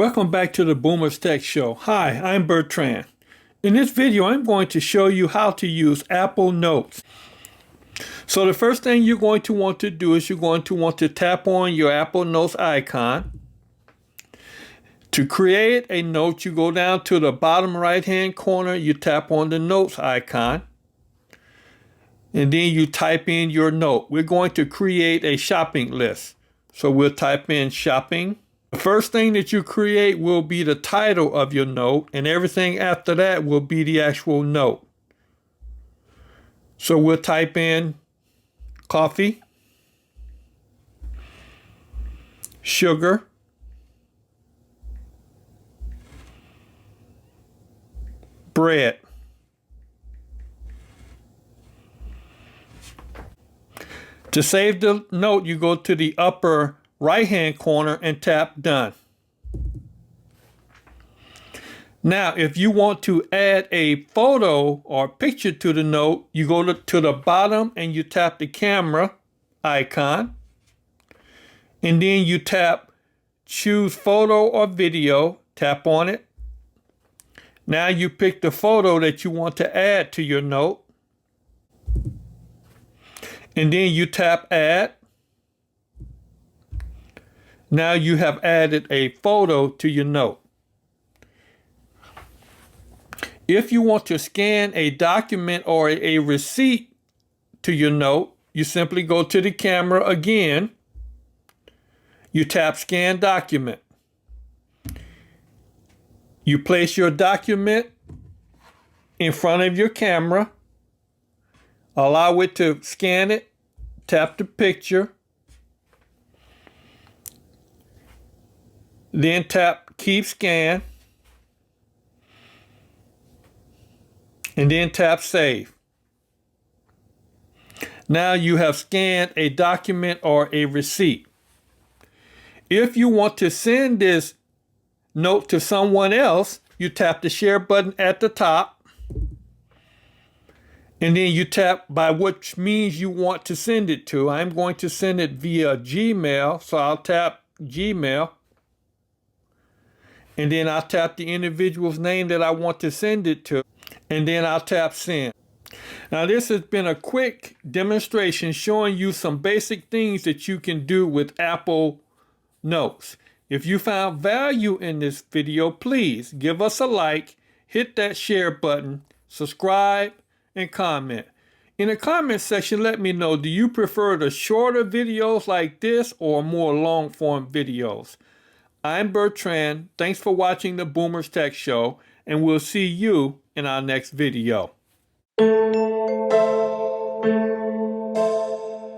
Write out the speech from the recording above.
Welcome back to the Boomers Tech Show. Hi, I'm Bertrand. In this video, I'm going to show you how to use Apple Notes. So the first thing you're going to want to do is you're going to want to tap on your Apple Notes icon. To create a note, you go down to the bottom right-hand corner, you tap on the Notes icon, and then you type in your note. We're going to create a shopping list. So we'll type in shopping. The first thing that you create will be the title of your note, and everything after that will be the actual note. So we'll type in coffee, sugar, bread. To save the note, you go to the upper right-hand corner and tap Done. Now, if you want to add a photo or picture to the note, you go to the bottom and you tap the camera icon. And then you tap Choose Photo or Video, tap on it. Now you pick the photo that you want to add to your note. And then you tap Add. Now you have added a photo to your note. If you want to scan a document or a receipt to your note, you simply go to the camera again. You tap Scan Document. You place your document in front of your camera. Allow it to scan it. Tap the picture. Then tap Keep Scan. And then tap Save. Now you have scanned a document or a receipt. If you want to send this note to someone else, you tap the Share button at the top. And then you tap by which means you want to send it to. I'm going to send it via Gmail, so I'll tap Gmail. And then I'll tap the individual's name that I want to send it to. And then I'll tap Send. Now this has been a quick demonstration showing you some basic things that you can do with Apple Notes. If you found value in this video, please give us a like, hit that share button, subscribe, and comment. In the comment section, let me know, do you prefer the shorter videos like this or more long form videos? I'm Bertrand. Thanks for watching the Boomers Tech Show, and we'll see you in our next video.